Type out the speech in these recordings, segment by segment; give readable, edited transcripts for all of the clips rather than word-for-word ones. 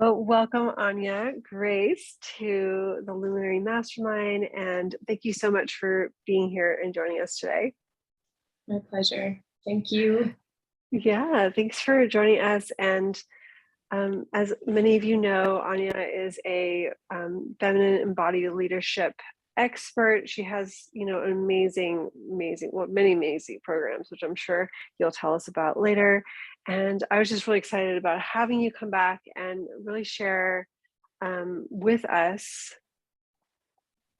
Well, welcome, Anya Grace, to the Luminary Mastermind, and thank you so much for being here and joining us today. My pleasure. Thank you. Yeah, thanks for joining us. And as many of you know, Anya is a feminine embodied leadership expert. She has, an many amazing programs, which I'm sure you'll tell us about later. And I was just really excited about having you come back and really share with us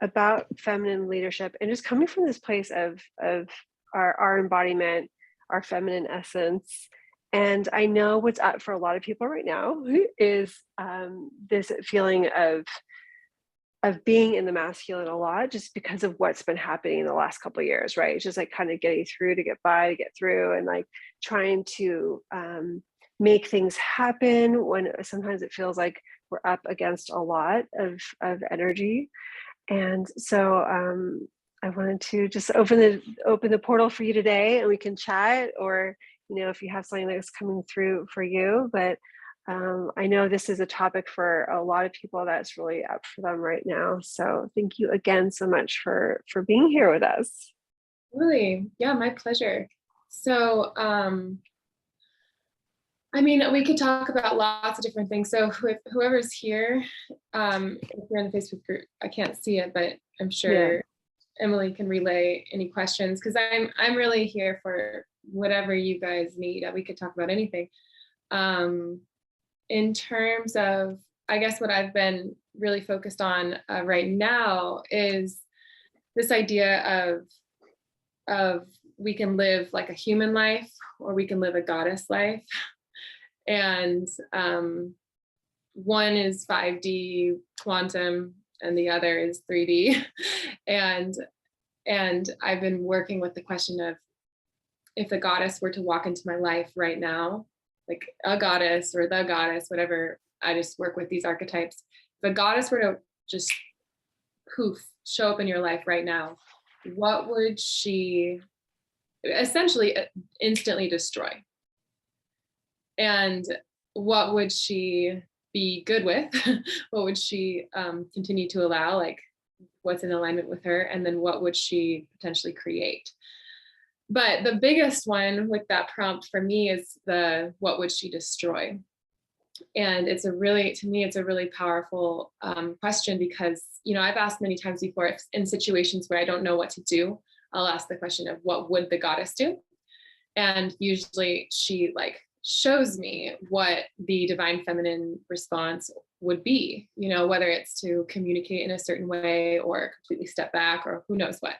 about feminine leadership and just coming from this place of our embodiment, our feminine essence. And I know what's up for a lot of people right now is this feeling of being in the masculine a lot, just because of what's been happening in the last couple of years, right? It's just like kind of getting through to get by, to get through, and like trying to make things happen when sometimes it feels like we're up against a lot of energy. And so I wanted to just open the portal for you today, and we can chat, or if you have something that's coming through for you. But I know this is a topic for a lot of people that's really up for them right now. So thank you again so much for being here with us. Really, yeah, my pleasure. So, we could talk about lots of different things. So whoever's here, if you're in the Facebook group, I can't see it, but I'm sure Emily can relay any questions, because I'm really here for whatever you guys need. We could talk about anything. In terms of, I guess what I've been really focused on right now is this idea of we can live like a human life, or we can live a goddess life. And one is 5D quantum and the other is 3D. and I've been working with the question of, if the goddess were to walk into my life right now, like a goddess or the goddess, whatever, I just work with these archetypes. If a goddess were to just poof, show up in your life right now, what would she essentially instantly destroy? And what would she be good with? What would she continue to allow? Like, what's in alignment with her? And then what would she potentially create? But the biggest one with that prompt for me is what would she destroy? And to me, it's a really powerful question, because, I've asked many times before, if in situations where I don't know what to do, I'll ask the question of, what would the goddess do? And usually she shows me what the divine feminine response would be, whether it's to communicate in a certain way or completely step back, or who knows what.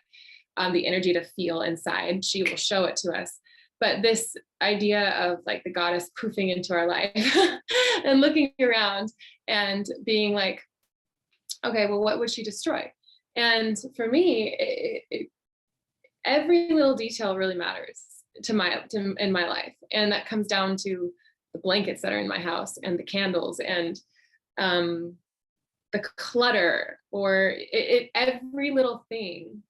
The energy to feel inside, she will show it to us. But this idea of the goddess poofing into our life and looking around and being like, okay, well, what would she destroy? And for me, every little detail really matters in my life. And that comes down to the blankets that are in my house, and the candles, and the clutter, or every little thing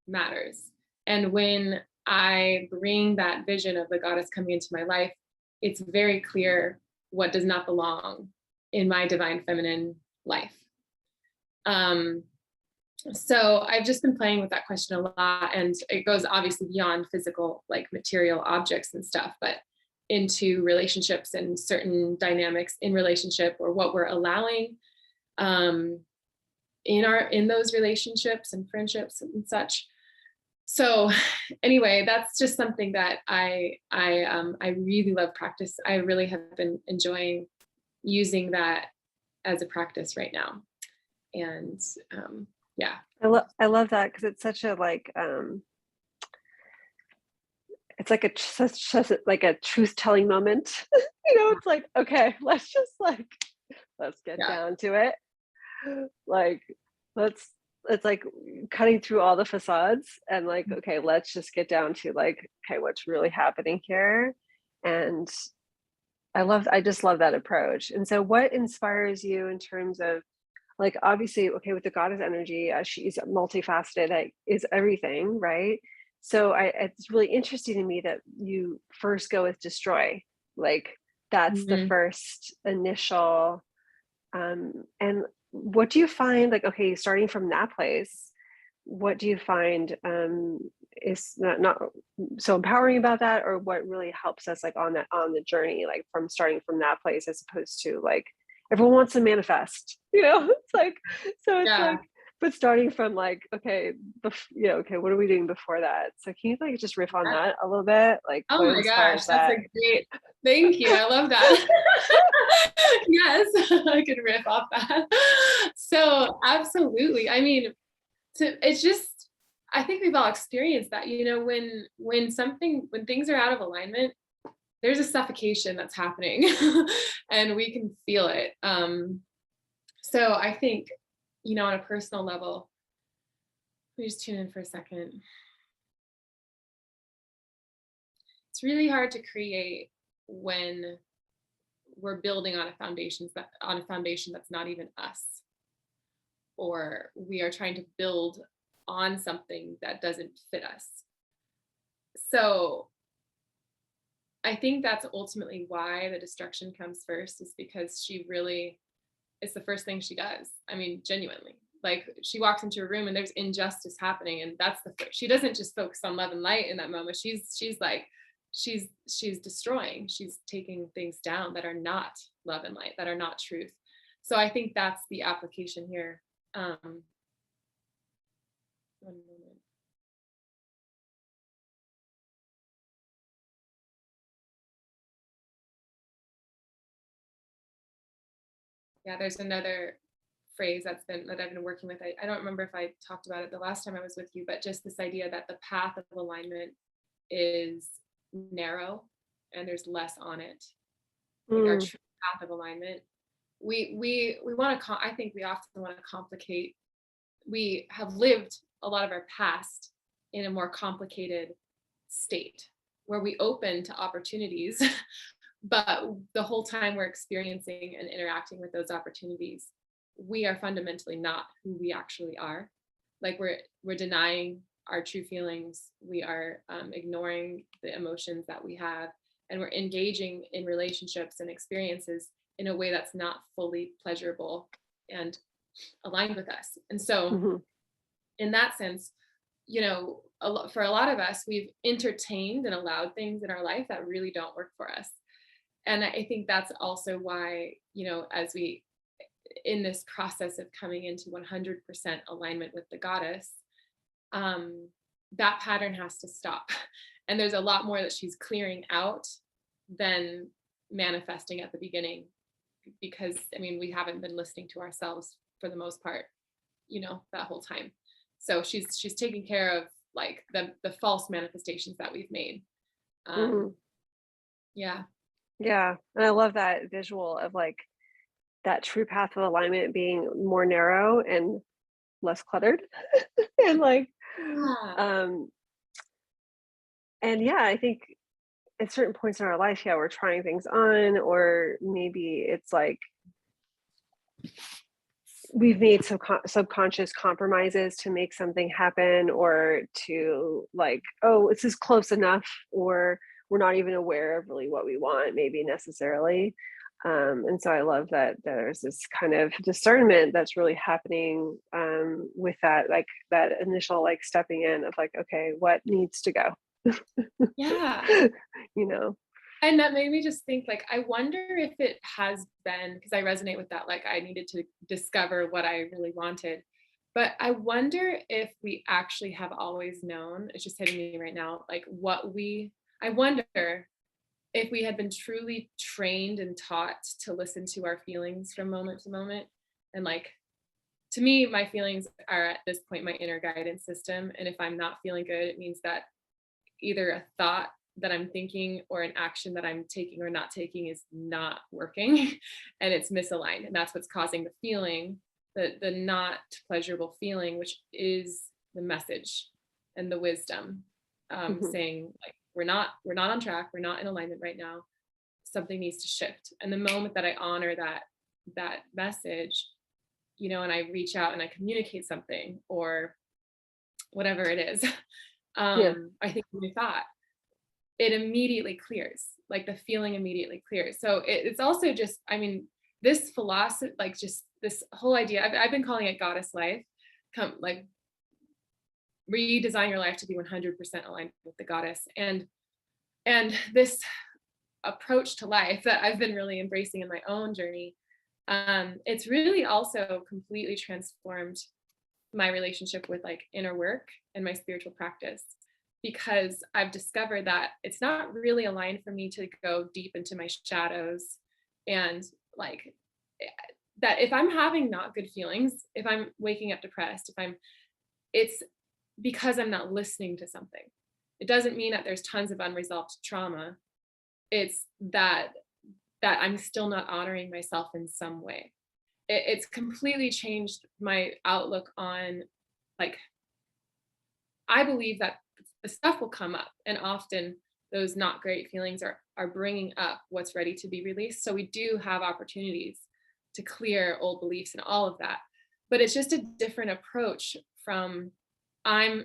matters. And when I bring that vision of the goddess coming into my life, it's very clear what does not belong in my divine feminine life. So I've just been playing with that question a lot, and it goes obviously beyond physical, material objects and stuff, but into relationships and certain dynamics in relationship, or what we're allowing in those relationships and friendships and such. So anyway, that's just something that I really love practice. I really have been enjoying using that as a practice right now. And yeah. I love that, because it's such a it's such a truth-telling moment. It's like, okay, let's get down to it. It's like cutting through all the facades, and okay, let's just get down to okay, what's really happening here. And I just love that approach. And so what inspires you in terms of, obviously, okay, with the goddess energy, she's multifaceted, is everything, right? So it's really interesting to me that you first go with destroy. That's the first initial And what do you find, like, okay, starting from that place, what do you find is not so empowering about that, or what really helps us like on the journey, like from starting from that place as opposed to like everyone wants to manifest, it's like, so it's Yeah. like, but starting from like, okay, okay, what are we doing before that? So can you like just riff on that a little bit? Like Oh what my gosh, inspires that's a that? great, thank you. I love that. Yes, I could riff off that. So absolutely. I mean, it's just, I think we've all experienced that, when things are out of alignment, there's a suffocation that's happening and we can feel it. So I think, on a personal level, let me just tune in for a second. It's really hard to create when we're building on a foundation that's not even us, or we are trying to build on something that doesn't fit us. So I think that's ultimately why the destruction comes first, is because it's the first thing she does. I mean, genuinely. Like, she walks into a room and there's injustice happening, and that's she doesn't just focus on love and light in that moment. She's like, she's destroying. She's taking things down that are not love and light, that are not truth. So I think that's the application here. One moment. Yeah, there's another phrase that I've been working with. I don't remember if I talked about it the last time I was with you, but just this idea that the path of alignment is narrow and there's less on it. Like our Mm, true path of alignment. We want to I think we often want to complicate. We have lived a lot of our past in a more complicated state where we open to opportunities, but the whole time we're experiencing and interacting with those opportunities, we are fundamentally not who we actually are. Like, we're denying our true feelings. We are ignoring the emotions that we have, and we're engaging in relationships and experiences in a way that's not fully pleasurable and aligned with us. And so mhm, in that sense, for a lot of us, we've entertained and allowed things in our life that really don't work for us. And I think that's also why, as we, in this process of coming into 100% alignment with the goddess, that pattern has to stop. And there's a lot more that she's clearing out than manifesting at the beginning, because I mean, we haven't been listening to ourselves for the most part, that whole time. So she's taking care of like the false manifestations that we've made. mhm. Yeah. Yeah, and I love that visual of like that true path of alignment being more narrow and less cluttered. And like, Yeah. um, and yeah, I think at certain points in our life, yeah, we're trying things on, or maybe it's like we've made some subconscious compromises to make something happen, or to like, oh, this is close enough, or we're not even aware of really what we want, maybe necessarily. And so I love that there's this kind of discernment that's really happening with that, like that initial like stepping in of like, okay, what needs to go? Yeah. you know? And that made me just think, like, I wonder if it has been, because I resonate with that, like, I needed to discover what I really wanted. But I wonder if we actually have always known, it's just hitting me right now, like I wonder if we had been truly trained and taught to listen to our feelings from moment to moment. And like, to me, my feelings are at this point my inner guidance system. And if I'm not feeling good, it means that either a thought that I'm thinking or an action that I'm taking or not taking is not working and it's misaligned. And that's what's causing the feeling, the not pleasurable feeling, which is the message and the wisdom, Mhm, saying like, we're not on track, we're not in alignment right now. Something needs to shift. And the moment that I honor that message, and I reach out and I communicate something or whatever it is, yeah. I think my thought, it immediately clears, like the feeling immediately clears. So it's also just, I mean, this philosophy, like just this whole idea, I've been calling it goddess life, like redesign your life to be 100% aligned with the goddess. And this approach to life that I've been really embracing in my own journey, it's really also completely transformed my relationship with like inner work and my spiritual practice, because I've discovered that it's not really aligned for me to go deep into my shadows, and like that if I'm having not good feelings, if I'm waking up depressed, it's because I'm not listening to something. It doesn't mean that there's tons of unresolved trauma. It's that I'm still not honoring myself in some way. It's completely changed my outlook on, like, I believe that the stuff will come up, and often those not great feelings are bringing up what's ready to be released. So we do have opportunities to clear old beliefs and all of that. But it's just a different approach from I'm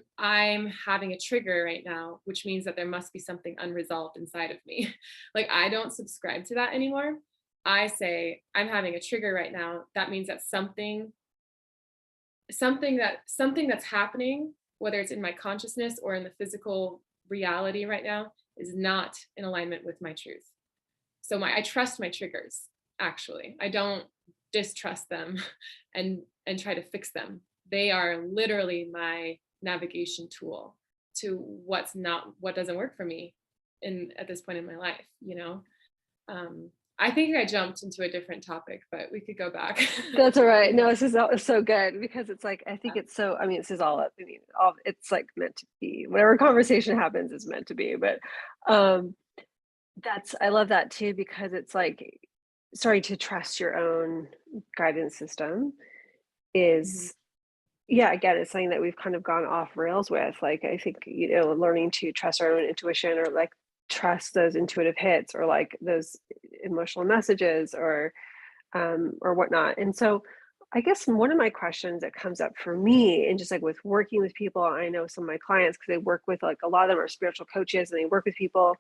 having a trigger right now, which means that there must be something unresolved inside of me. Like, I don't subscribe to that anymore. I say I'm having a trigger right now. That means that something that's happening, whether it's in my consciousness or in the physical reality right now, is not in alignment with my truth. So I trust my triggers, actually. I don't distrust them and try to fix them. They are literally my navigation tool to what doesn't work for me at this point in my life, you know. I think I jumped into a different topic, but we could go back. That's all right. No, this is so good, because it's like, I think it's so, I mean, this is all, I mean, all, it's like meant to be, whatever conversation happens is meant to be. But I love that too, because it's like starting to trust your own guidance system Mhm. is, yeah, again, it's something that we've kind of gone off rails with. Like, I think, learning to trust our own intuition, or like trust those intuitive hits, or like those emotional messages, or whatnot. And so I guess one of my questions that comes up for me, and just like with working with people, I know some of my clients, because they work with, like, a lot of them are spiritual coaches and they work with people.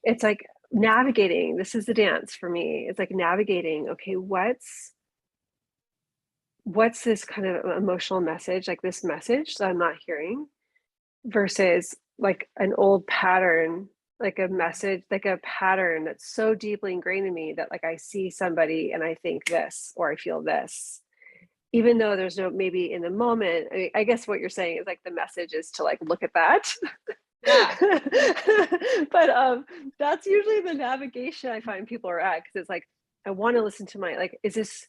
It's like navigating, this is the dance for me. It's like navigating, okay, what's this kind of emotional message, like this message that I'm not hearing, versus like an old pattern, like a message, like a pattern that's so deeply ingrained in me that, like, I see somebody and I think this, or I feel this, even though there's no, maybe in the moment. I guess what you're saying is like the message is to like look at that. Yeah. But that's usually the navigation I find people are at, because it's like, I want to listen to my, like, is this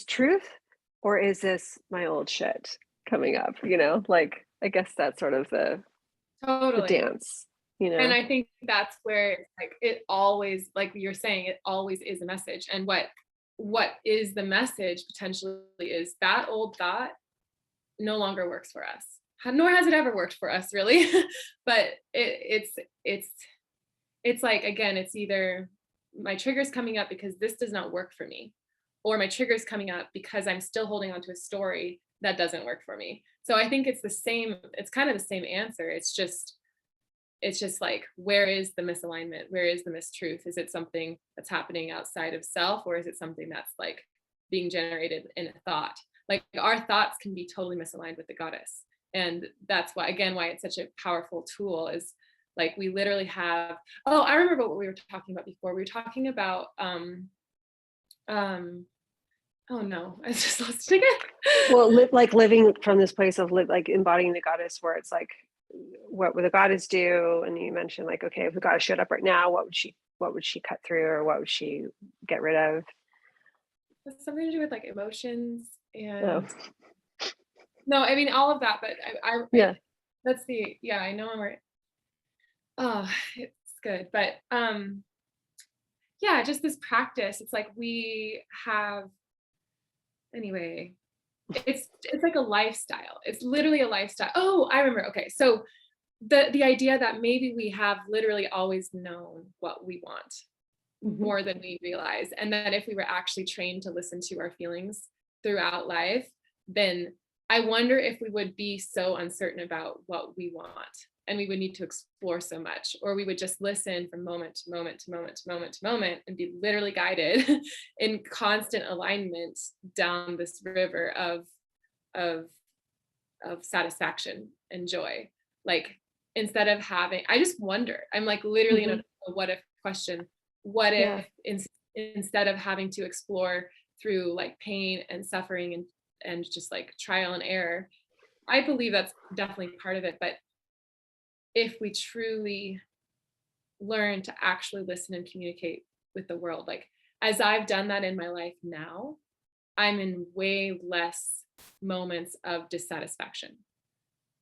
truth, or is this my old shit coming up, like, I guess that's sort of the Totally. dance, And I think that's where it's like it always, like you're saying, it always is a message. And what is the message potentially is that old thought no longer works for us. Nor has it ever worked for us, really. But it's like, again, it's either my trigger's coming up because this does not work for me, or my trigger's coming up because I'm still holding on to a story that doesn't work for me. So I think it's kind of the same answer. It's just like, where is the misalignment? Where is the mistruth? Is it something that's happening outside of self, or is it something that's like being generated in a thought? Like, our thoughts can be totally misaligned with the goddess. And that's why, again, why it's such a powerful tool is, like, we literally have, oh, I remember what we were talking about before. We were talking about, um, oh no, I just lost it again. Well, like living from this place of like embodying the goddess, where it's like, what would the goddess do? And you mentioned, like, okay, if the goddess showed up right now, what would she cut through, or what would she get rid of? It's something to do with like emotions Oh, and no, I mean all of that, but yeah. that's yeah, I know I'm right. Oh, it's good. But yeah, just this practice. It's like we have, anyway, it's like a lifestyle. It's literally a lifestyle. Oh, I remember. Okay. So the idea that maybe we have literally always known what we want Mhm. more than we realize, and that if we were actually trained to listen to our feelings throughout life, then I wonder if we would be so uncertain about what we want. and we would need to explore so much, or we would just listen from moment to moment to moment to moment to moment and be literally guided in constant alignment down this river of satisfaction and joy. Like, instead of having, I just wonder, I'm like literally in a what if question. What Yeah. if instead of having to explore through like pain and suffering and just like trial and error, I believe that's definitely part of it. But if we truly learn to actually listen and communicate with the world, like as I've done that in my life now, I'm in way less moments of dissatisfaction.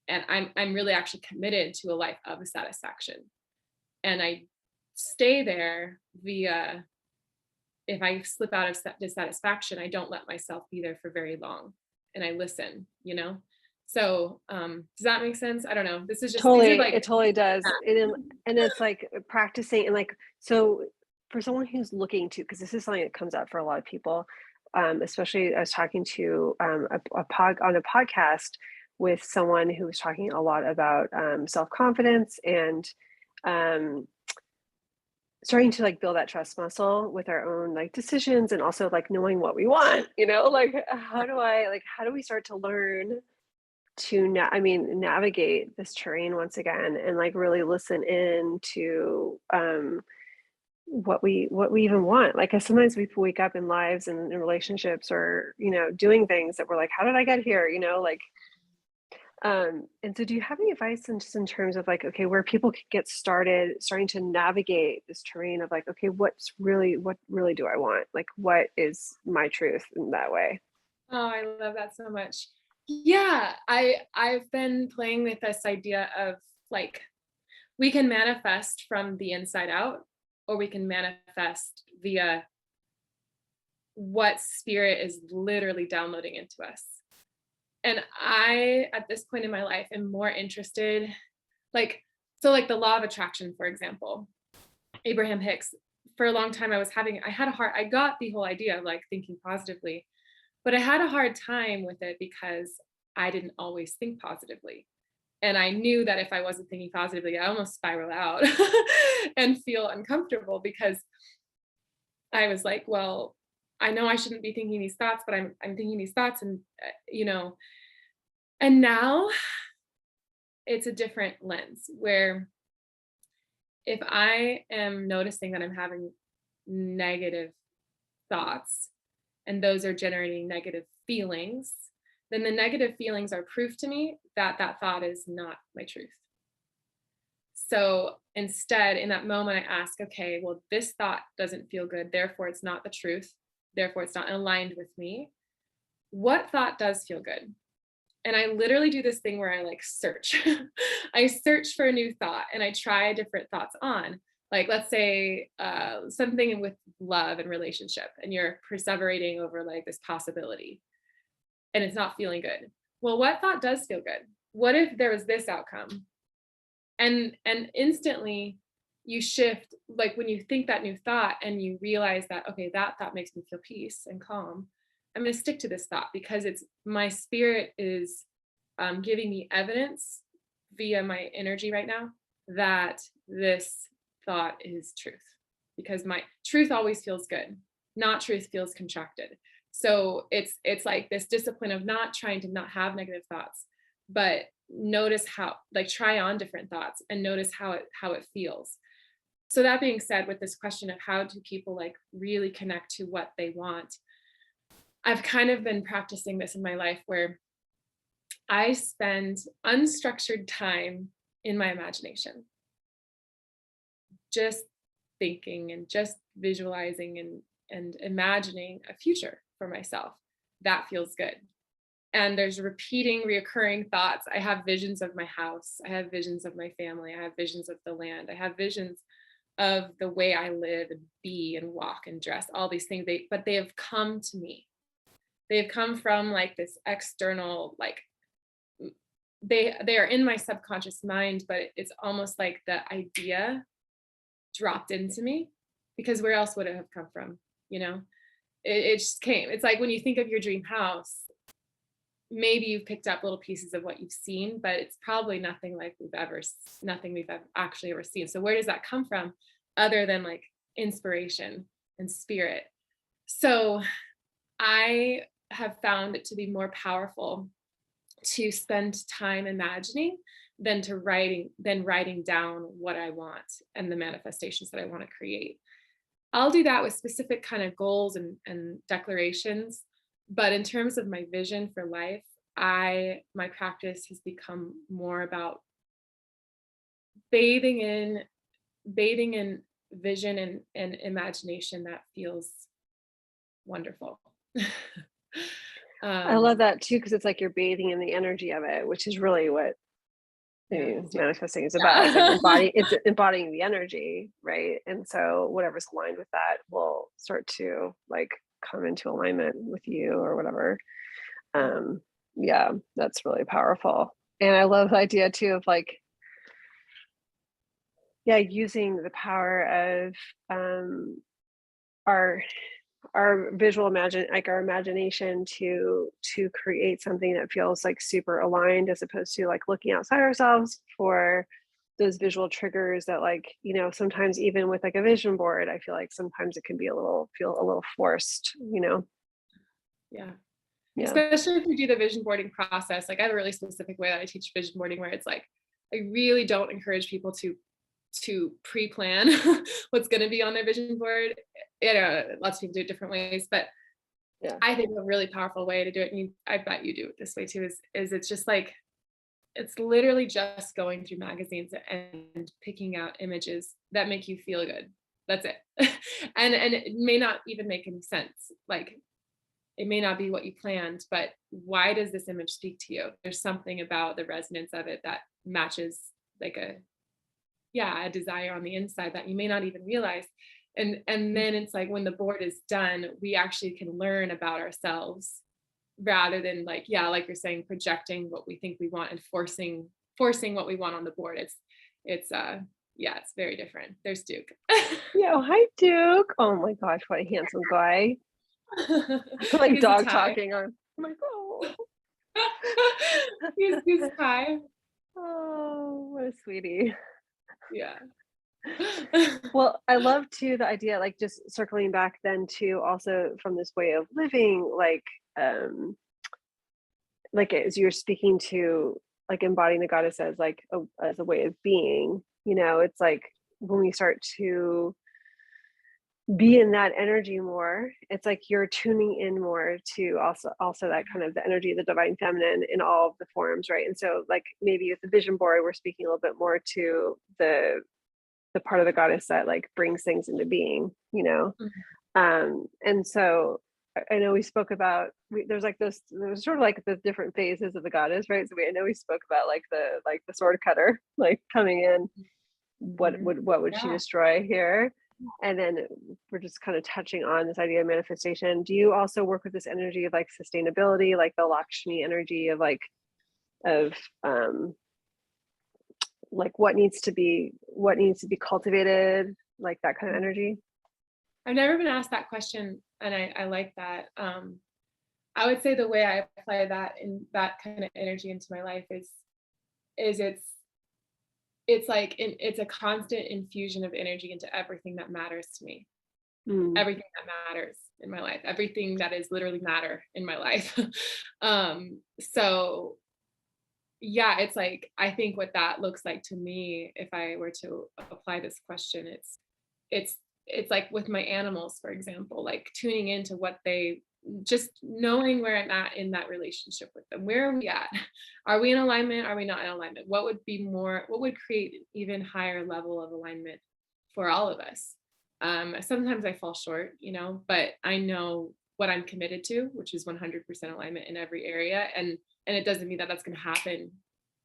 And I'm really actually committed to a life of satisfaction. And I stay there via, if I slip out of dissatisfaction, I don't let myself be there for very long. And I listen, you know? So does that make sense? I don't know. This is just, these are Totally, like, it totally does. And it's like practicing and like, so for someone who's looking to, because this is something that comes up for a lot of people, especially I was talking to on a podcast with someone who was talking a lot about self-confidence and um, starting to like build that trust muscle with our own like decisions and also like knowing what we want, like how do we start to learn to navigate this terrain once again and like really listen in to what we even want. Like 'cause sometimes we wake up in lives and in relationships or doing things that we're like, how did I get here, like and so do you have any advice in just in terms of like, okay, where people could get starting to navigate this terrain of like, okay, what really do I want, like what is my truth in that way? oh, I love that so much. Yeah, I've been playing with this idea of like, we can manifest from the inside out, or we can manifest via what spirit is literally downloading into us. And I, at this point in my life, am more interested, like, so like the law of attraction, for example, Abraham Hicks, for a long time I got the whole idea of like thinking positively, but I had a hard time with it because I didn't always think positively. And I knew that if I wasn't thinking positively, I almost spiral out and feel uncomfortable because I was like, well, I know I shouldn't be thinking these thoughts, but I'm thinking these thoughts, and and now it's a different lens where if I am noticing that I'm having negative thoughts and those are generating negative feelings, then the negative feelings are proof to me that that thought is not my truth. So instead, in that moment, I ask, okay, well, this thought doesn't feel good. Therefore, it's not the truth. Therefore, it's not aligned with me. What thought does feel good? And I literally do this thing where I like search. I search for a new thought and I try different thoughts on. Like, let's say something with love and relationship, and you're perseverating over like this possibility and it's not feeling good. Well, what thought does feel good? What if there was this outcome? And instantly you shift, like when you think that new thought and you realize that, okay, that thought makes me feel peace and calm, I'm going to stick to this thought because it's my spirit is giving me evidence via my energy right now that this thought is truth, because my truth always feels good, not truth feels contracted. So it's like this discipline of not trying to not have negative thoughts, but notice how, like, try on different thoughts and notice how it feels. So that being said, with this question of how do people like really connect to what they want, I've kind of been practicing this in my life where I spend unstructured time in my imagination, just thinking and just visualizing and imagining a future for myself that feels good. And there's reoccurring thoughts. I have visions of my house. I have visions of my family. I have visions of the land. I have visions of the way I live and be and walk and dress, all these things. But they have come to me. They've come from like this external, like they are in my subconscious mind, but it's almost like the idea dropped into me, because where else would it have come from? It just came. It's like when you think of your dream house, maybe you've picked up little pieces of what you've seen, but it's probably nothing we've actually ever seen. So where does that come from other than like inspiration and spirit? So I have found it to be more powerful to spend time imagining than writing down what I want and the manifestations that I want to create. I'll do that with specific kind of goals and declarations. But in terms of my vision for life, my practice has become more about bathing in vision and imagination that feels wonderful. I love um, that too, because it's like you're bathing in the energy of it, which is really what yeah, manifesting is about. It's like yeah. it's embodying the energy, right? And so whatever's aligned with that will start to like come into alignment with you or whatever. Yeah. um yeah, that's really powerful. And I love the idea too of like, yeah, using the power of our visual our imagination to create something that feels like super aligned, as opposed to like looking outside ourselves for those visual triggers that, like, sometimes even with like a vision board, I feel like sometimes it can be feel a little forced. Yeah. Yeah. Especially if you do the vision boarding process. Like I have a really specific way that I teach vision boarding where it's like, I really don't encourage people to pre-plan what's going to be on their vision board. Lots of people do it different ways, but Yeah. I think a really powerful way to do it, and I bet you do it this way too, is it's just like, it's literally just going through magazines and picking out images that make you feel good. That's it. And it may not even make any sense. Like it may not be what you planned, but why does this image speak to you? There's something about the resonance of it that matches like a desire on the inside that you may not even realize. And then it's like when the board is done, we actually can learn about ourselves rather than like, yeah, like you're saying, projecting what we think we want and forcing what we want on the board. It's very different. There's Duke. Yeah. Oh, hi, Duke. Oh my gosh, what a handsome guy. Like He's a dog tie. talking on. I'm like, oh. He's a tie. Oh, what a sweetie. Yeah. Well, I love too the idea, like just circling back then to also from this way of living, like as you're speaking to like embodying the goddess as like as a way of being, it's like when we start to be in that energy more, it's like you're tuning in more to also that kind of the energy of the divine feminine in all of the forms, right? And so like maybe with the vision board, we're speaking a little bit more to the part of the goddess that like brings things into being. And so I know we spoke about there's like there's sort of like the different phases of the goddess, right? So I know we spoke about like the sword cutter like coming in. what Mhm. would what would she Yeah. destroy here? And then we're just kind of touching on this idea of manifestation. Do you also work with this energy of like sustainability, like the Lakshmi energy of of um like what needs to be cultivated, like that kind of energy? I've never been asked that question, and I like that. I would say the way I apply that in that kind of energy into my life is it's like it's a constant infusion of energy into everything that matters to me, Mm. everything that matters in my life, everything that is literally matter in my life. So yeah, it's like I think what that looks like to me, if I were to apply this question, it's it's like with my animals, for example, like tuning into what they just knowing where I'm at in that relationship with them. Where are we at? Are we in alignment? Are we not in alignment? What would create an even higher level of alignment for all of us? Sometimes I fall short, but I know what I'm committed to, which is 100% alignment in every area. And it doesn't mean that that's going to happen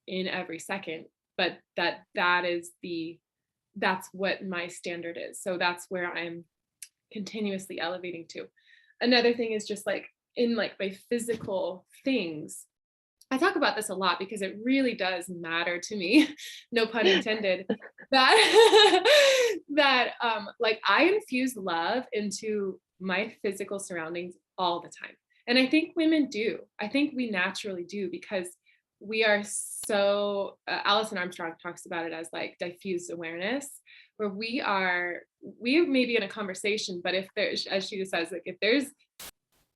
in every second, but that's what my standard is. So that's where I'm continuously elevating to. Another thing is just like in like my physical things. I talk about this a lot because it really does matter to me, no pun intended, that like I infuse love into my physical surroundings all the time. And I think women do. I think we naturally do, because we are so, Alison Armstrong talks about it as like diffuse awareness, where we may be in a conversation, but if there's, as she just says, like if there's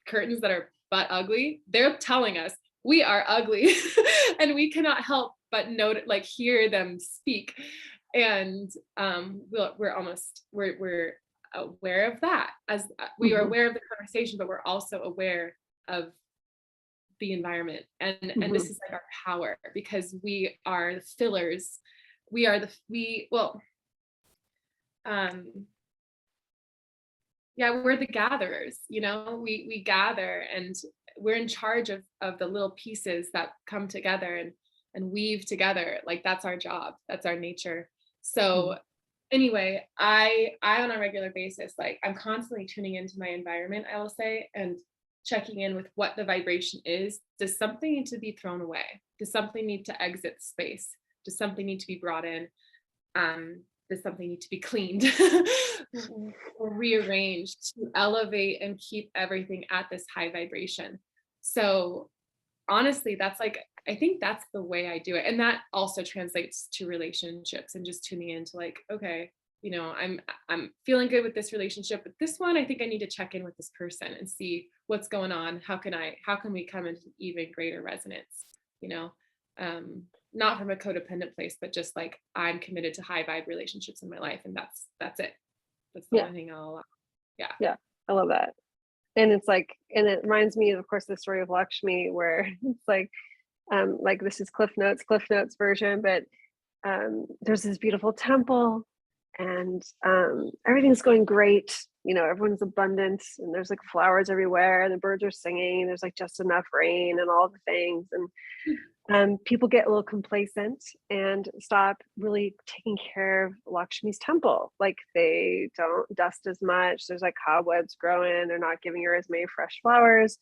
curtains that are butt ugly, they're telling us we are ugly and we cannot help but note, like hear them speak. And we're aware of that, as we are Mhm. aware of the conversation, but we're also aware of the environment. And this Mhm. is like our power, because we are the fillers. We are the we well um yeah, we're the gatherers, we gather, and we're in charge of the little pieces that come together and weave together. Like that's our job, that's our nature. So Mhm. anyway, I on a regular basis, like I'm constantly tuning into my environment, I will say, and checking in with what the vibration is. Does something need to be thrown away? Does something need to exit the space? Does something need to be brought in? Does something need to be cleaned or rearranged to elevate and keep everything at this high vibration? So honestly, that's like, I think that's the way I do it. And that also translates to relationships, and just tuning into like, okay, I'm feeling good with this relationship, but this one, I think I need to check in with this person and see what's going on. How can we come into even greater resonance? You know, um, Not from a codependent place, but just like I'm committed to high vibe relationships in my life, and that's it. That's the Yeah. only thing I'll allow. Yeah. Yeah. I love that. And it's like, and it reminds me of course, the story of Lakshmi, where it's like this is Cliff Notes version, but there's this beautiful temple, and everything's going great. Everyone's abundant, and there's like flowers everywhere, and the birds are singing. There's like just enough rain and all the things, and people get a little complacent and stop really taking care of Lakshmi's temple. Like they don't dust as much. There's like cobwebs growing. They're not giving her as many fresh flowers.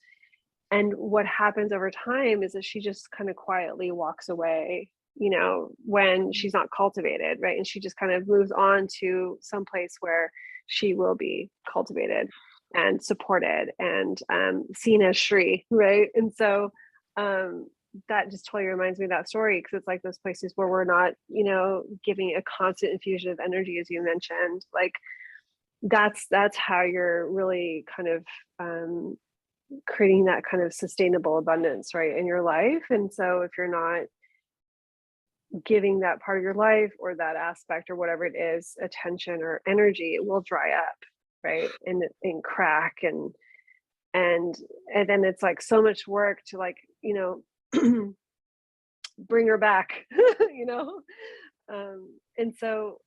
And what happens over time is that she just kind of quietly walks away, when she's not cultivated, right? And she just kind of moves on to some place where she will be cultivated and supported and seen as Shri, right? And so um, that just totally reminds me of that story, because it's like those places where we're not, giving a constant infusion of energy, as you mentioned. Like that's how you're really kind of creating that kind of sustainable abundance, right, in your life. And so if you're not giving that part of your life or that aspect or whatever it is attention or energy, it will dry up, right, and crack, and then it's like so much work to like bring her back. you know and so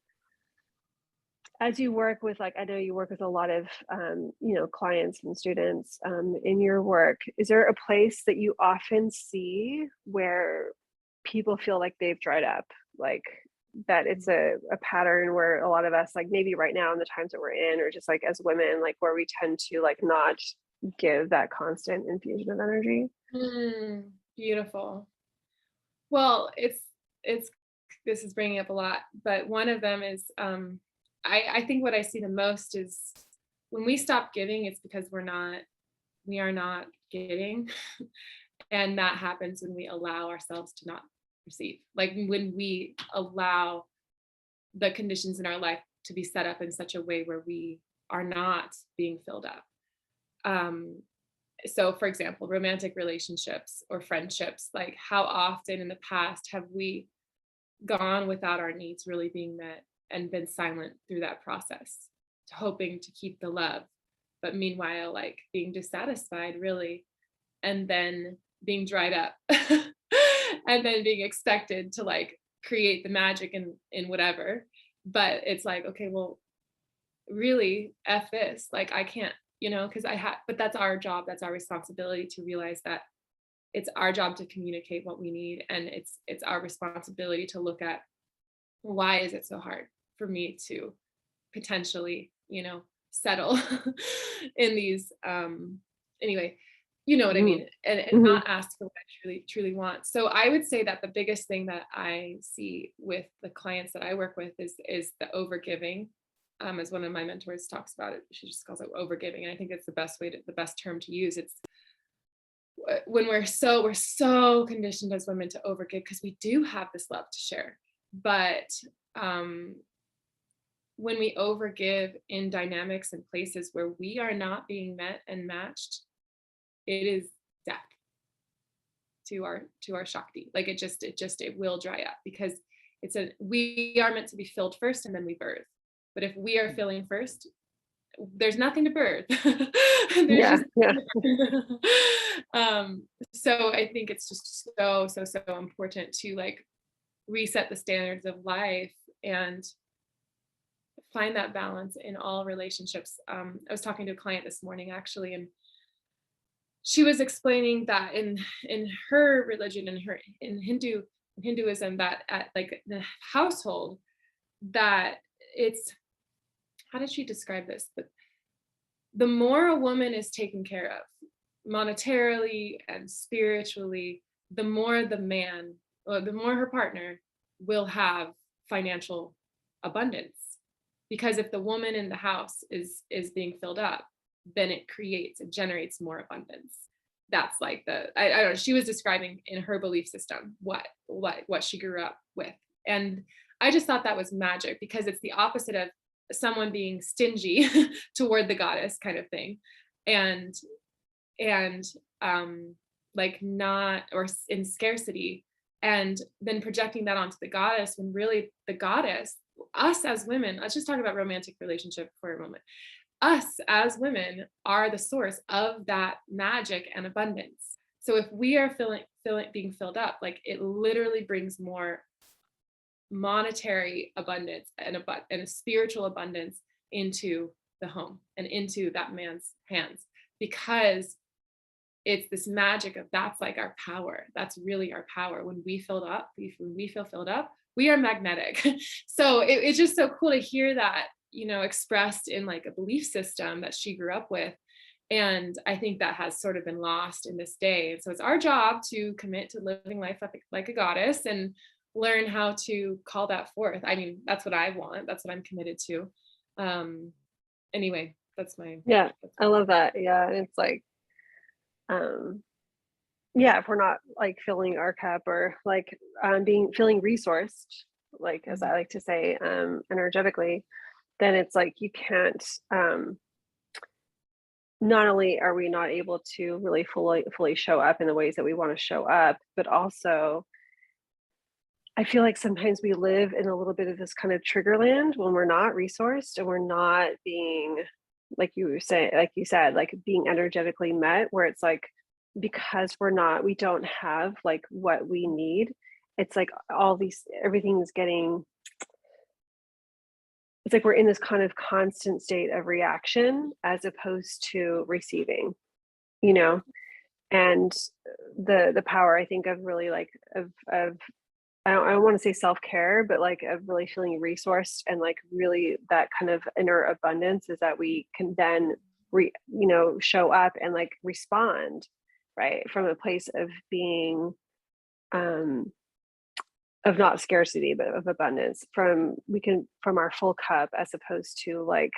as you work with, like, I know you work with a lot of clients and students in your work, is there a place that you often see where people feel like they've dried up, like that it's a pattern where a lot of us, like maybe right now in the times that we're in, or just like as women, like where we tend to like not give that constant infusion of energy? Beautiful. Well, it's this is bringing up a lot, but one of them is, I think what I see the most is when we stop giving, it's because we are not getting. And that happens when we allow ourselves to not receive. Like when we allow the conditions in our life to be set up in such a way where we are not being filled up. Um, so for example, romantic relationships or friendships, like how often in the past have we gone without our needs really being met and been silent through that process, hoping to keep the love, but meanwhile like being dissatisfied really, and then being dried up and then being expected to like create the magic in whatever. But it's like, okay, well, really f this, like I can't, because but that's our job, that's our responsibility to realize that it's our job to communicate what we need, and it's our responsibility to look at why is it so hard for me to potentially settle in these anyway, you know what I Hmm. mean, and Hmm. not ask for what I truly want. So I would say that the biggest thing that I see with the clients that I work with is the overgiving. As one of my mentors talks about it, she just calls it overgiving, and I think it's the best term to use. when we're so conditioned as women to overgive, because we do have this love to share, but when we overgive in dynamics and places where we are not being met and matched, it is death to our Shakti. Like it will dry up, because we are meant to be filled first and then we birth. But if we are filling first, there's nothing to birth. There's Yeah, just yeah, so I think it's just so important to like reset the standards of life and find that balance in all relationships. I was talking to a client this morning actually, and she was explaining that in her religion, in Hinduism, that at like the household, that it's, how did she describe this? But the more a woman is taken care of monetarily and spiritually, the more the man, or the more her partner will have financial abundance. Because if the woman in the house is being filled up, then it generates more abundance. That's like I don't know, she was describing in her belief system what she grew up with. And I just thought that was magic, because it's the opposite of someone being stingy toward the goddess kind of thing. And like not, or in scarcity, and then projecting that onto the goddess, when really the goddess, us as women, let's just talk about romantic relationship for a moment. Us as women are the source of that magic and abundance. So if we are being filled up, like it literally brings more monetary abundance and a spiritual abundance into the home and into that man's hands, because it's this magic of, that's like our power. That's really our power. When we feel filled up, we are magnetic. So it's just so cool to hear that, expressed in like a belief system that she grew up with. And I think that has sort of been lost in this day. And so it's our job to commit to living life like a goddess and learn how to call that forth. I mean, that's what I want. That's what I'm committed to. Anyway, yeah. I love that. Yeah, and it's like, yeah, if we're not like filling our cup, or like feeling resourced, like as I like to say, energetically, then it's like you can't. Not only are we not able to really fully show up in the ways that we want to show up, but also I feel like sometimes we live in a little bit of this kind of triggerland when we're not resourced and we're not being, like you said, like being energetically met, where it's like, because we don't have like what we need. It's like everything's getting, it's like we're in this kind of constant state of reaction as opposed to receiving, and the power, I think, of really like of I don't want to say self-care, but like of really feeling resourced and like really that kind of inner abundance, is that we can then show up and like respond, right, from a place of being of not scarcity but of abundance, from our full cup, as opposed to like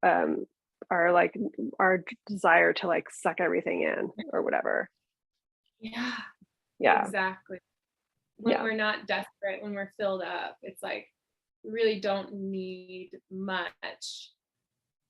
our desire to like suck everything in or whatever. Yeah, Exactly. When yeah, we're not desperate, when we're filled up, it's like we really don't need much,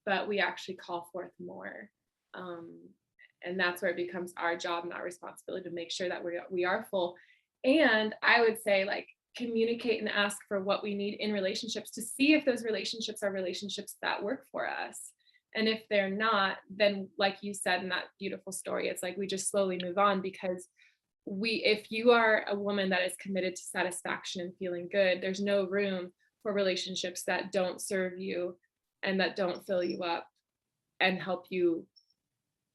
but we actually call forth more. And that's where it becomes our job and our responsibility to make sure that we are full. And I would say, like, communicate and ask for what we need in relationships, to see if those relationships are relationships that work for us. And if they're not, then like you said in that beautiful story, it's like we just slowly move on, because if you are a woman that is committed to satisfaction and feeling good, there's no room for relationships that don't serve you and that don't fill you up and help you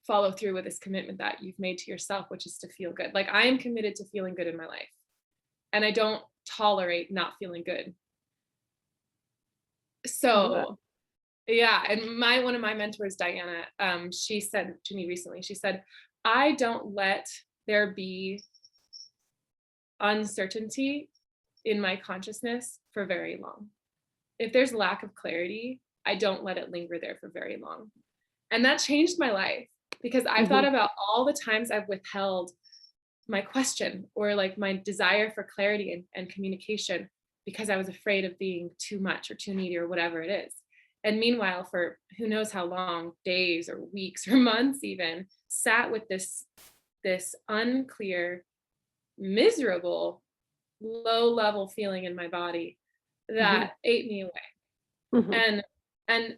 follow through with this commitment that you've made to yourself, which is to feel good. Like, I am committed to feeling good in my life, and I don't tolerate not feeling good. So yeah, and one of my mentors, Diana, she said to me recently, she said, I don't let there be uncertainty in my consciousness for very long. If there's lack of clarity, I don't let it linger there for very long. And that changed my life. because I've thought about all the times I've withheld my question or like my desire for clarity and communication because I was afraid of being too much or too needy or whatever it is. And meanwhile, for who knows how long, days or weeks or months even, sat with this unclear, miserable, low level feeling in my body that ate me away. Mhm.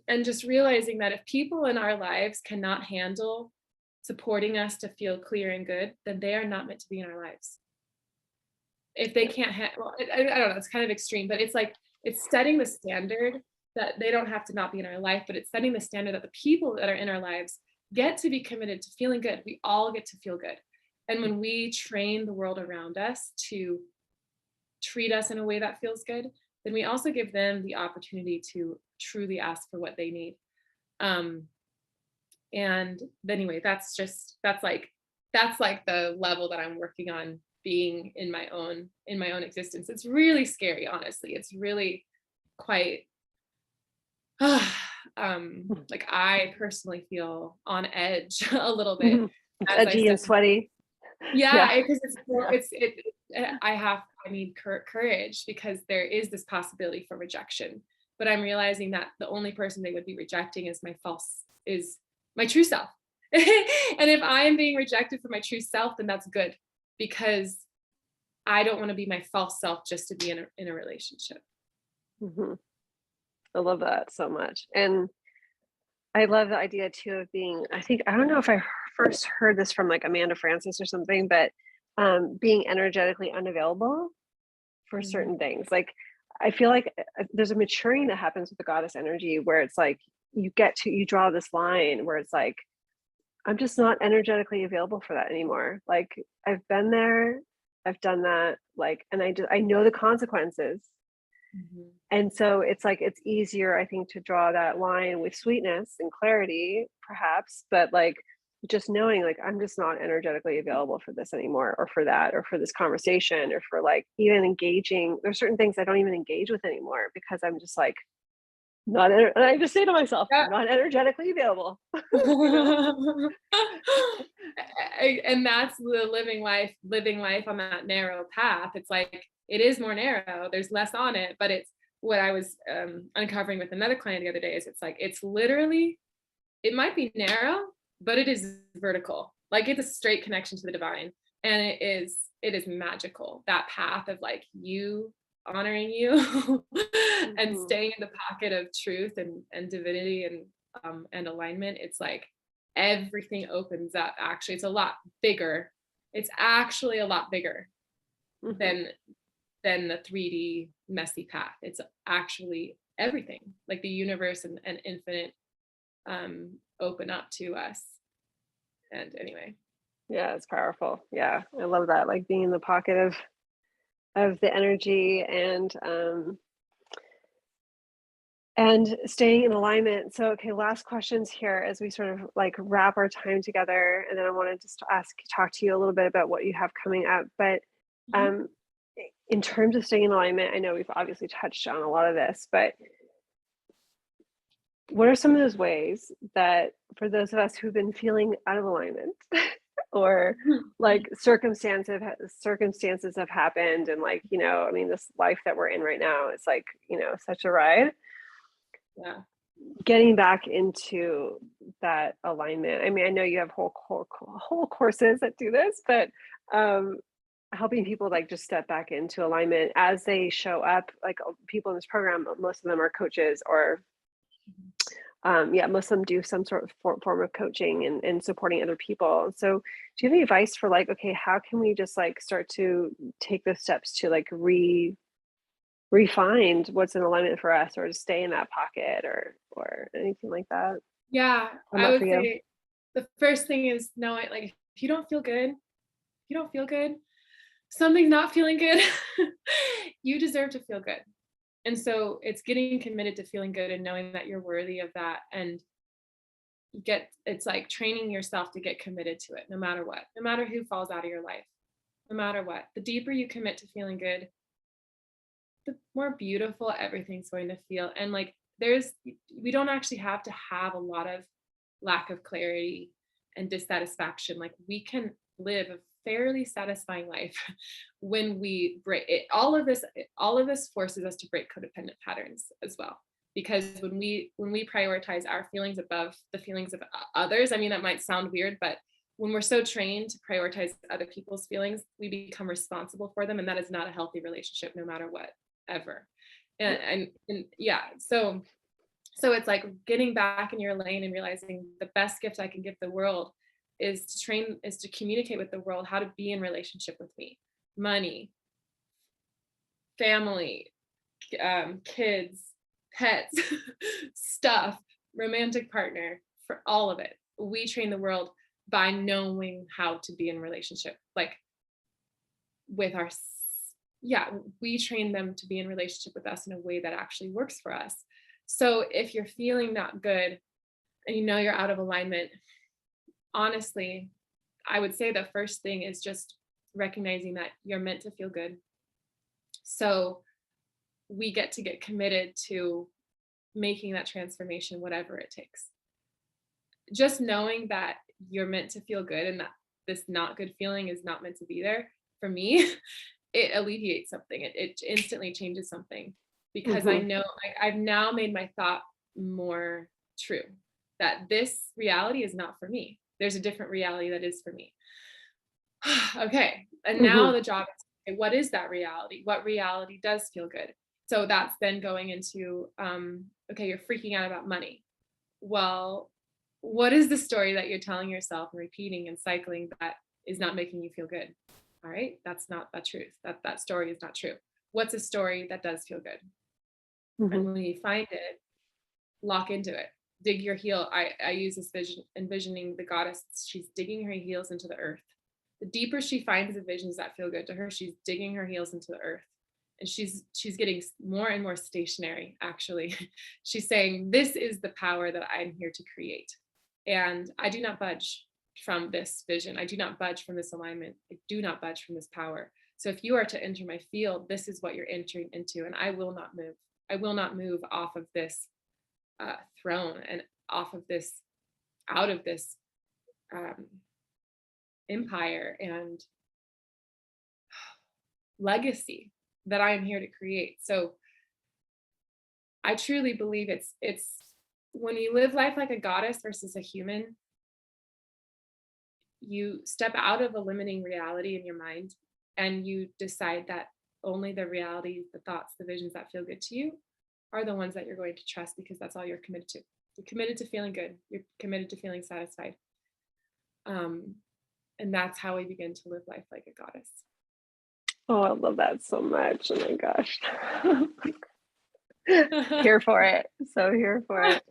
And just realizing that if people in our lives cannot handle supporting us to feel clear and good, then they are not meant to be in our lives. If they can't well, I don't know, it's kind of extreme, but it's like it's setting the standard that they don't have to not be in our life, but it's setting the standard that the people that are in our lives get to be committed to feeling good. We all get to feel good. And when we train the world around us to treat us in a way that feels good, then we also give them the opportunity to truly ask for what they need. Um, and anyway, that's like the level that I'm working on being in my own existence. It's really scary, honestly. It's really quite like I personally feel on edge a little bit It's as I edgy and step. sweaty. Yeah, Yeah. because it's Yeah. I need courage because there is this possibility for rejection. But I'm realizing that the only person they would be rejecting is my true self. And if I am being rejected for my true self, then that's good because I don't want to be my false self just to be in a relationship. Mhm. I love that so much. And I love the idea too of being, I don't know if I first heard this from like Amanda Francis or something, but being energetically unavailable for Mhm. certain things. Like, I feel like there's a maturing that happens with the goddess energy where it's like you draw this line where it's like, I'm just not energetically available for that anymore. Like, I've been there, I've done that, like, and I know the consequences. Mhm. And so it's like it's easier, I think, to draw that line with sweetness and clarity, perhaps, but like just knowing like I'm just not energetically available for this anymore, or for that, or for this conversation, or for like even engaging. There's certain things I don't even engage with anymore because I'm just like and I just say to myself, Yeah. not energetically available, you know? And that's the living life on that narrow path. It's like it is more narrow, there's less on it, but it's what I was uncovering with another client the other day is it's like it's literally, it might be narrow, but it is vertical, like it's a straight connection to the divine. And it is magical, that path of like you honoring you and Mhm. staying in the pocket of truth and divinity and alignment. It's like everything opens up. Actually, it's a lot bigger. It's actually a lot bigger Mhm. than the 3D messy path. It's actually everything, like the universe and infinite open up to us. And anyway. Yeah, it's powerful. Yeah, I love that. Like being in the pocket of the energy and staying in alignment. So, okay, last questions here as we sort of like wrap our time together, and then I wanted just to talk to you a little bit about what you have coming up. But Mhm. um, in terms of staying in alignment, I know we've obviously touched on a lot of this, but what are some of those ways that for those of us who've been feeling out of alignment or like circumstances have happened, and like, I mean, this life that we're in right now is like, such a ride, Yeah. getting back into that alignment. I mean, I know you have whole courses that do this, but um helping people like just step back into alignment as they show up, like people in this program, most of them are coaches, or yeah, most of them do some sort of form of coaching and supporting other people. So do you have any advice for like, okay, how can we just like start to take those steps to like refine what's in alignment for us, or to stay in that pocket, or anything like that Yeah, come I up for would you? say the first thing is knowing, like, if you don't feel good, something's not feeling good. You deserve to feel good. And so it's getting committed to feeling good and knowing that you're worthy of that, and it's like training yourself to get committed to it no matter what, no matter who falls out of your life, no matter what. The deeper you commit to feeling good, the more beautiful everything's going to feel. And like we don't actually have to have a lot of lack of clarity and dissatisfaction. Like, we can live a fairly satisfying life when we break it. All of this forces us to break codependent patterns as well. Because when we prioritize our feelings above the feelings of others, I mean, that might sound weird, but when we're so trained to prioritize other people's feelings, we become responsible for them, and that is not a healthy relationship, no matter what, ever. And yeah, so it's like getting back in your lane and realizing the best gift I can give the world is to communicate with the world how to be in relationship with me. Money, family, kids, pets, stuff, romantic partner, for all of it. We train the world by knowing how to be in relationship, like with our, yeah, we train them to be in relationship with us in a way that actually works for us. So if you're feeling not good and you know you're out of alignment, honestly, I would say the first thing is just recognizing that you're meant to feel good. So we get to get committed to making that transformation, whatever it takes. Just knowing that you're meant to feel good and that this not good feeling is not meant to be there, for me, it alleviates something. It instantly changes something, because I know I've now made my thought more true, that this reality is not for me. There's a different reality that is for me. Okay. And now the job is, okay, what is that reality? What reality does feel good? So that's then going into, okay, you're freaking out about money. Well, what is the story that you're telling yourself and repeating and cycling that is not making you feel good? All right. That's not the truth. That story is not true. What's a story that does feel good? And when you find it, lock into it. Dig your heel. I use this vision, envisioning the goddess. She's digging her heels into the earth. The deeper she finds the visions that feel good to her, she's digging her heels into the earth. And she's getting more and more stationary, actually. She's saying, this is the power that I'm here to create. And I do not budge from this vision. I do not budge from this alignment. I do not budge from this power. So if you are to enter my field, this is what you're entering into, and I will not move. I will not move off of this throne and off of this, out of this empire and legacy that I am here to create. So I truly believe it's when you live life like a goddess versus a human, you step out of a limiting reality in your mind and you decide that only the realities, the thoughts, the visions that feel good to you are the ones that you're going to trust, because that's all you're committed to. You're committed to feeling good. You're committed to feeling satisfied. And that's how we begin to live life like a goddess. Oh, I love that so much. Oh my gosh. Here for it. So here for it.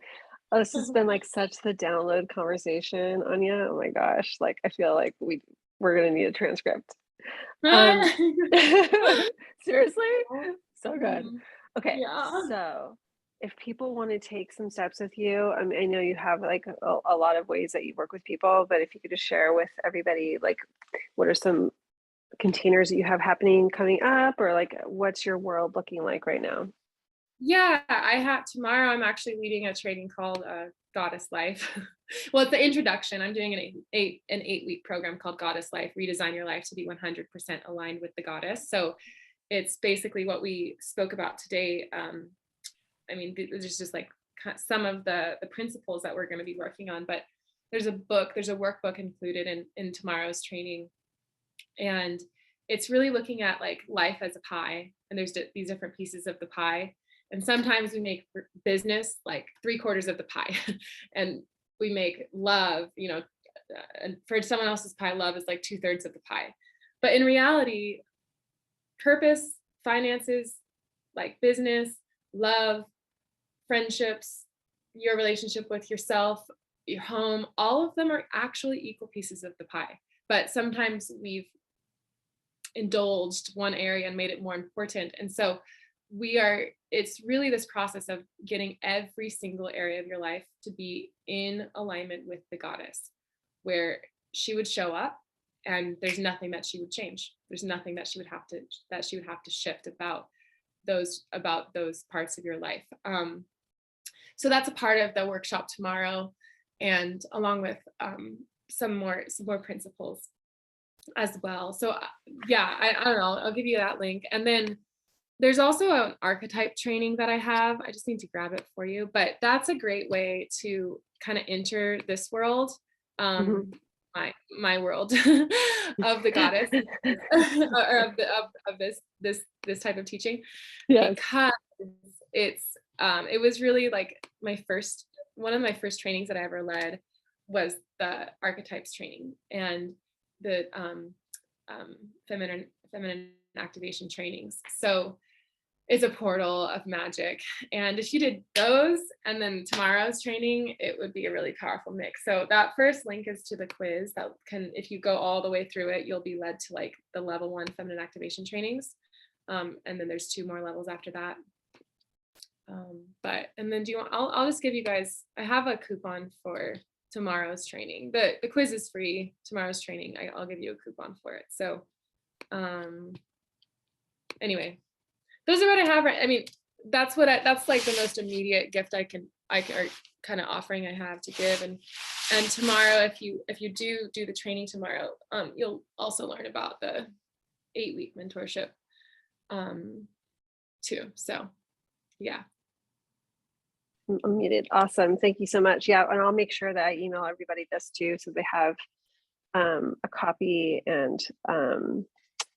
Oh, this has been like such the download conversation, Anya. Oh my gosh. Like, I feel like we're gonna need a transcript. Seriously? So good. Okay. Yeah. So if people want to take some steps with you, I mean, I know you have like a lot of ways that you work with people, but if you could just share with everybody, like, what are some containers that you have happening coming up, or like, what's your world looking like right now? Yeah, I have tomorrow. I'm actually leading a training called Goddess Life. Well, it's the introduction. I'm doing an 8-week program called Goddess Life: Redesign Your Life to be 100% aligned with the goddess. So it's basically what we spoke about today. I mean, there's just like some of the principles that we're going to be working on, but there's a workbook included in tomorrow's training, and it's really looking at like life as a pie, and there's these different pieces of the pie. And sometimes we make business like 3/4 of the pie, and we make love, and for someone else's pie, love is like 2/3 of the pie. But in reality, purpose, finances, like business, love, friendships, your relationship with yourself, your home, all of them are actually equal pieces of the pie. But sometimes we've indulged one area and made it more important. And so it's really this process of getting every single area of your life to be in alignment with the goddess, where she would show up and there's nothing that she would change. There's nothing that she would have to shift about those parts of your life. So that's a part of the workshop tomorrow. And along with some more principles as well. So yeah, I don't know, I'll give you that link. And then there's also an archetype training that I have. I just need to grab it for you, but that's a great way to kind of enter this world, my world of the goddess, or of this type of teaching, Yes. because it was really like one of my first trainings that I ever led was the archetypes training and the feminine activation trainings. So it's a portal of magic. And if you did those and then tomorrow's training, it would be a really powerful mix. So that first link is to the quiz that can, if you go all the way through it, you'll be led to like the level 1 feminine activation trainings. And then there's 2 more levels after that. And then I'll just give you guys, I have a coupon for tomorrow's training. The quiz is free. Tomorrow's training, I'll give you a coupon for it. So anyway, those are what I have. I mean, that's like the most immediate gift I can or kind of offering I have to give. And tomorrow, if you do the training tomorrow, you'll also learn about the 8-week mentorship too. So yeah. I'm muted. Awesome. Thank you so much. Yeah. And I'll make sure that I email everybody this too, so they have a copy and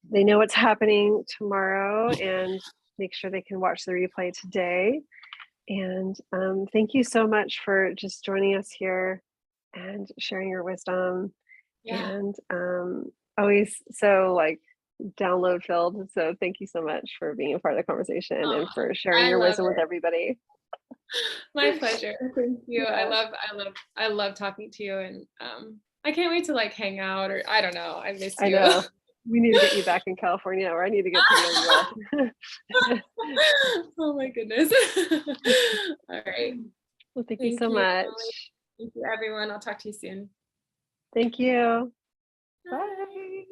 they know what's happening tomorrow, and make sure they can watch the replay today. And thank you so much for just joining us here and sharing your wisdom. Yeah. And always so like download filled. So thank you so much for being a part of the conversation and for sharing your wisdom with everybody. My pleasure. Thank you. Yeah. I love talking to you, and I can't wait to like hang out, or I don't know. I miss you. I know. We need to get you back in California, or I need to get to know you. Oh my goodness. All right. Well, thank you so much. Thank you, everyone. I'll talk to you soon. Thank you. Bye.